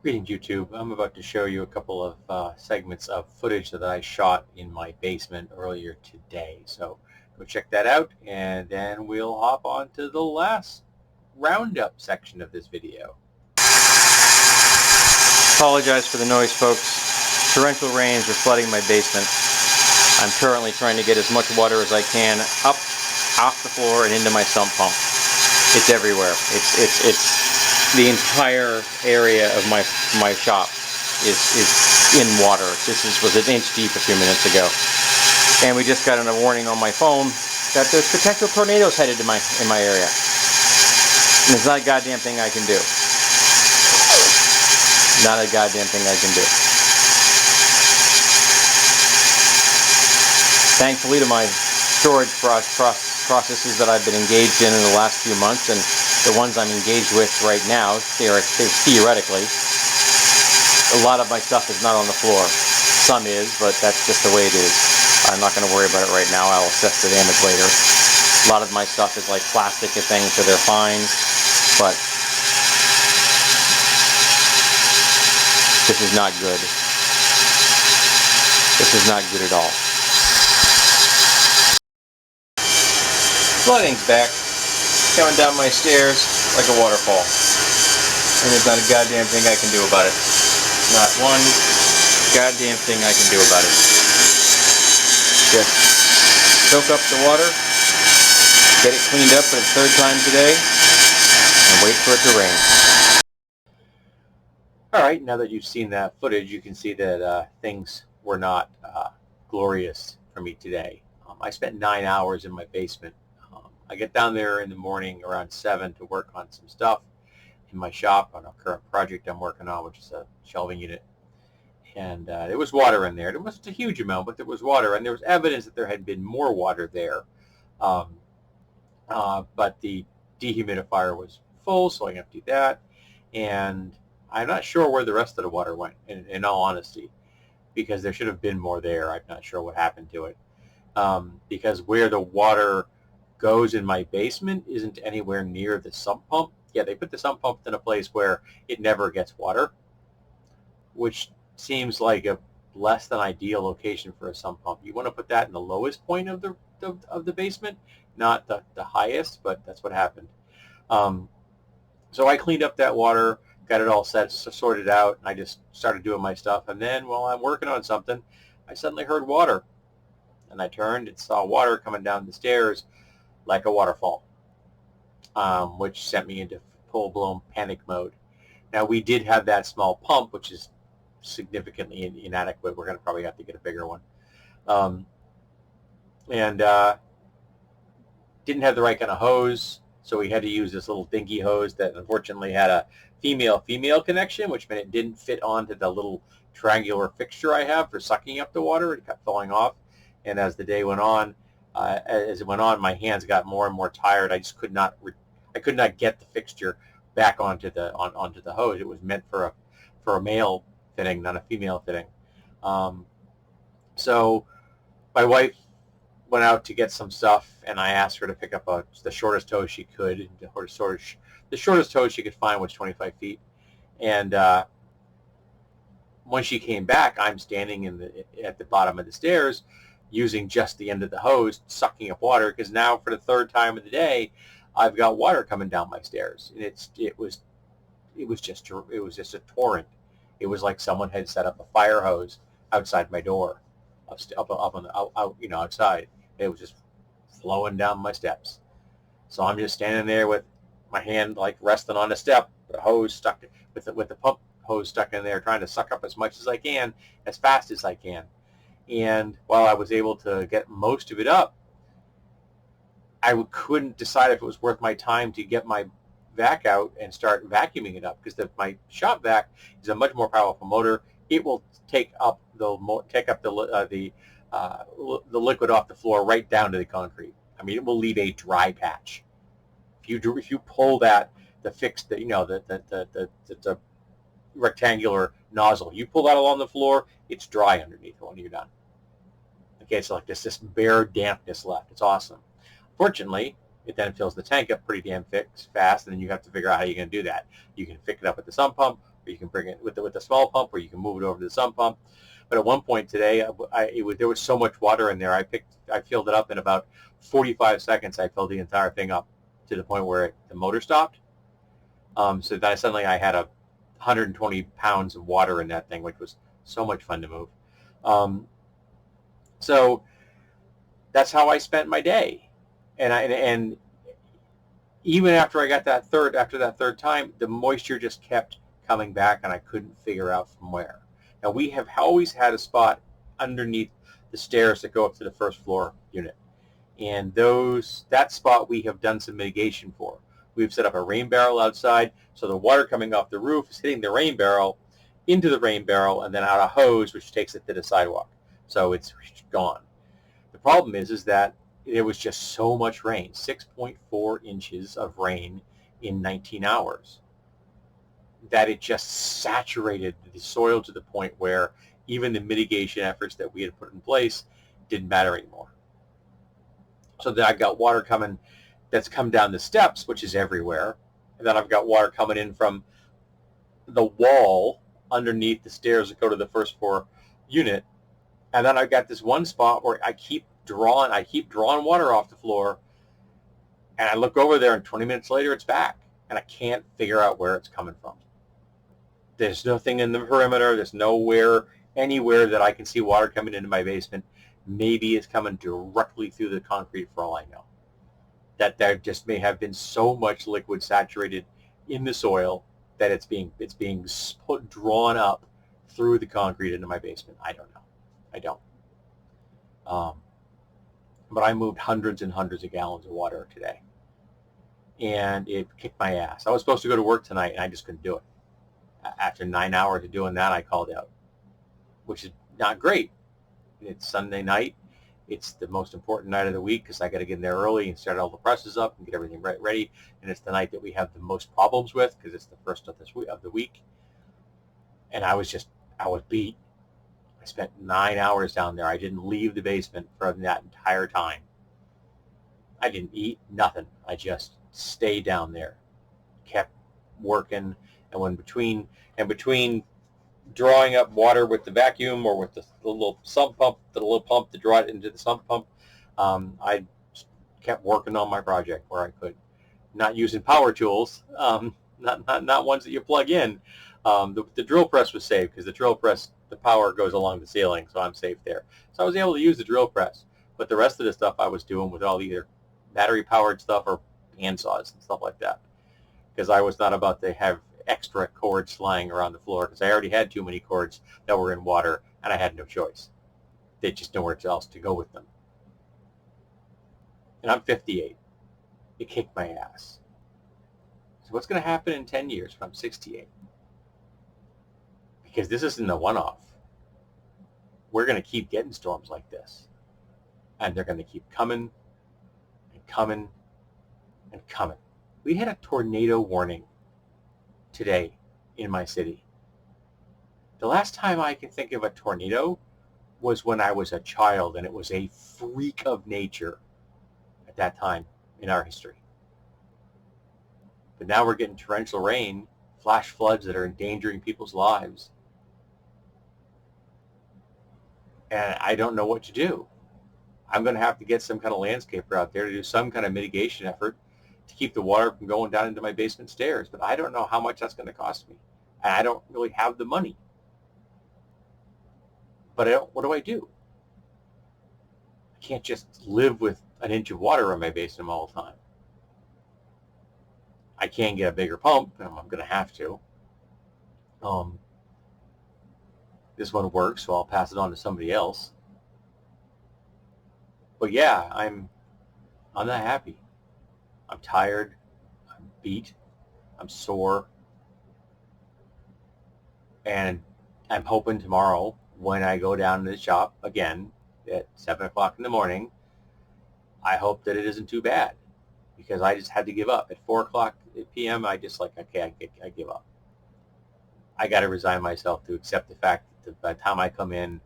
Greetings, YouTube. I'm about to show you a couple of segments of footage that I shot in my basement earlier today. So go check that out, and then we'll hop on to the last roundup section of this video. Apologize for the noise, folks. Torrential rains are flooding my basement. I'm currently trying to get as much water as I can up off the floor and into my sump pump. It's everywhere. It's the entire area of my shop is in water. This was an inch deep a few minutes ago, and we just got a warning on my phone that there's potential tornadoes headed in my area. And there's not a goddamn thing I can do. Not a goddamn thing I can do. Thankfully, to my storage processes that I've been engaged in the last few months, and the ones I'm engaged with right now, theoretically, a lot of my stuff is not on the floor. Some is, but that's just the way it is. I'm not going to worry about it right now. I'll assess the damage later. A lot of my stuff is like plastic and things, so they're fine, but this is not good. This is not good at all. Flooding's back, coming down my stairs like a waterfall, and there's not a goddamn thing I can do about it. Not one goddamn thing I can do about it. Just soak up the water, get it cleaned up for the third time today, and wait for it to rain. Alright, now that you've seen that footage, you can see that things were not glorious for me today. I spent 9 hours in my basement. I get down there in the morning around 7 to work on some stuff in my shop on a current project I'm working on, which is a shelving unit. And there was water in there. It wasn't a huge amount, but there was water, and there was evidence that there had been more water there. But the dehumidifier was full, so I emptied that. And I'm not sure where the rest of the water went, in all honesty, because there should have been more there. I'm not sure what happened to it. Because where the water goes in my basement isn't anywhere near the sump pump. Yeah, they put the sump pump in a place where it never gets water, which seems like a less than ideal location for a sump pump. You want to put that in the lowest point of the basement, not the highest, but that's what happened. So I cleaned up that water, got it all sorted out, and I just started doing my stuff. And then while I'm working on something, I suddenly heard water. And I turned and saw water coming down the stairs like a waterfall, which sent me into full-blown panic mode. Now, we did have that small pump, which is significantly inadequate. We're going to probably have to get a bigger one. And didn't have the right kind of hose, so we had to use this little dinky hose that unfortunately had a female-female connection, which meant it didn't fit onto the little triangular fixture I have for sucking up the water. It kept falling off. And as the day went on, my hands got more and more tired. I just could not get the fixture back onto the hose. It was meant for a male fitting, not a female fitting. So my wife went out to get some stuff, and I asked her to pick up the shortest hose she could. The shortest hose she could find was 25 feet. And when she came back, I'm standing at the bottom of the stairs, using just the end of the hose, sucking up water, because now for the third time of the day, I've got water coming down my stairs. And it was just a torrent. It was like someone had set up a fire hose outside my door, outside. It was just flowing down my steps. So I'm just standing there with my hand like resting on a step, the hose stuck with the pump hose stuck in there, trying to suck up as much as I can, as fast as I can. And while I was able to get most of it up, I couldn't decide if it was worth my time to get my vac out and start vacuuming it up, because my shop vac is a much more powerful motor. It will take up the liquid off the floor right down to the concrete. I mean, it will leave a dry patch. If you pull the rectangular nozzle, you pull that along the floor, it's dry underneath when you're done. Okay, so like this bare dampness left. It's awesome. Fortunately, it then fills the tank up pretty damn fast, and then you have to figure out how you're going to do that. You can pick it up with the sump pump, or you can bring it with the small pump, or you can move it over to the sump pump. But at one point today, there was so much water in there. I filled it up in about 45 seconds. I filled the entire thing up to the point where the motor stopped. So that suddenly I had 120 pounds of water in that thing, which was so much fun to move. So that's how I spent my day, and even after I got that third time, the moisture just kept coming back, and I couldn't figure out from where. Now, we have always had a spot underneath the stairs that go up to the first floor unit, and that spot we have done some mitigation for. We've set up a rain barrel outside, so the water coming off the roof is hitting the rain barrel, into the rain barrel, and then out a hose which takes it to the sidewalk. So it's gone. The problem is that there was just so much rain, 6.4 inches of rain in 19 hours, that it just saturated the soil to the point where even the mitigation efforts that we had put in place didn't matter anymore. So then I've got water coming that's come down the steps, which is everywhere, and then I've got water coming in from the wall underneath the stairs that go to the first floor unit, and then I've got this one spot where I keep drawing water off the floor, and I look over there, and 20 minutes later it's back, and I can't figure out where it's coming from. There's nothing in the perimeter. There's anywhere that I can see water coming into my basement. Maybe it's coming directly through the concrete for all I know. That there just may have been so much liquid saturated in the soil that it's being drawn up through the concrete into my basement. I don't know. I don't. But I moved hundreds and hundreds of gallons of water today, and it kicked my ass. I was supposed to go to work tonight, and I just couldn't do it. After 9 hours of doing that, I called out, which is not great. It's Sunday night. It's the most important night of the week because I got to get in there early and start all the presses up and get everything ready. And it's the night that we have the most problems with because it's the first of the week. And I was beat. I spent 9 hours down there. I didn't leave the basement for that entire time. I didn't eat, nothing. I just stayed down there, kept working, and between drawing up water with the vacuum or with the little sump pump, the little pump to draw it into the sump pump, I kept working on my project where I could, not using power tools, not ones that you plug in. The drill press was safe because the drill press, the power goes along the ceiling, so I'm safe there. So I was able to use the drill press, but the rest of the stuff I was doing with all either battery-powered stuff or handsaws and stuff like that, because I was not about to have extra cords lying around the floor because I already had too many cords that were in water, and I had no choice. They just nowhere else to go with them. And I'm 58. It kicked my ass. So what's going to happen in 10 years when I'm 68? Because this isn't a one-off. We're going to keep getting storms like this. And they're going to keep coming and coming and coming. We had a tornado warning today in my city. The last time I can think of a tornado was when I was a child, and it was a freak of nature at that time in our history. But now we're getting torrential rain, flash floods that are endangering people's lives. And I don't know what to do. I'm going to have to get some kind of landscaper out there to do some kind of mitigation effort to keep the water from going down into my basement stairs. But I don't know how much that's going to cost me. And I don't really have the money. But what do I do? I can't just live with an inch of water in my basement all the time. I can get a bigger pump, and I'm going to have to. This one works, so I'll pass it on to somebody else. But yeah, I'm not happy. I'm tired. I'm beat. I'm sore. And I'm hoping tomorrow when I go down to the shop again at 7 o'clock in the morning, I hope that it isn't too bad, because I just had to give up. At 4 o'clock p.m., I just okay, I give up. I got to resign myself to accept the fact that by the time I come in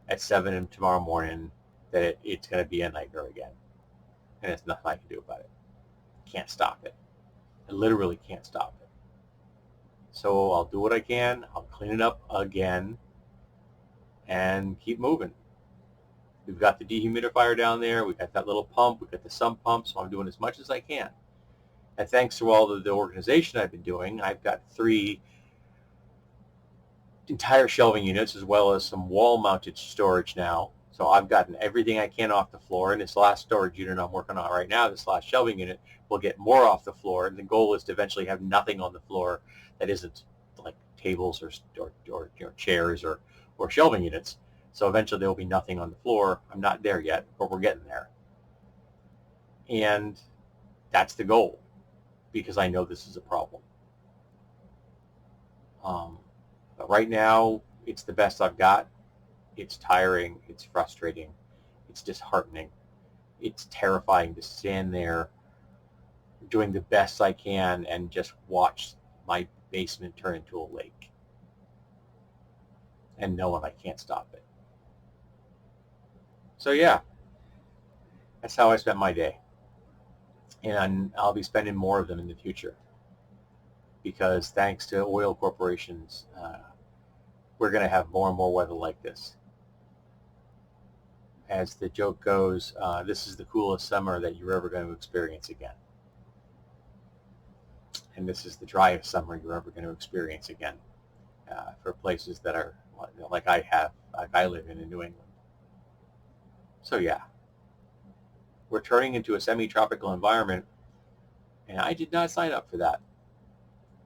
at 7 tomorrow morning, that it's going to be a nightmare again. And there's nothing I can do about it. Can't stop it. I literally can't stop it. So I'll do what I can. I'll clean it up again and keep moving. We've got the dehumidifier down there. We've got that little pump. We've got the sump pump. So I'm doing as much as I can. And thanks to all of the organization I've been doing, I've got 3 entire shelving units as well as some wall-mounted storage now. So I've gotten everything I can off the floor. And this last storage unit I'm working on right now, this last shelving unit, will get more off the floor. And the goal is to eventually have nothing on the floor that isn't like tables or chairs or shelving units. So eventually there will be nothing on the floor. I'm not there yet, but we're getting there. And that's the goal, because I know this is a problem. But right now, it's the best I've got. It's tiring. It's frustrating. It's disheartening. It's terrifying to stand there doing the best I can and just watch my basement turn into a lake and knowing I can't stop it. So yeah, that's how I spent my day. And I'll be spending more of them in the future, because thanks to oil corporations, we're going to have more and more weather like this. As the joke goes, this is the coolest summer that you're ever going to experience again. And this is the driest summer you're ever going to experience again, for places that are like I live in New England. So yeah, we're turning into a semi-tropical environment, and I did not sign up for that.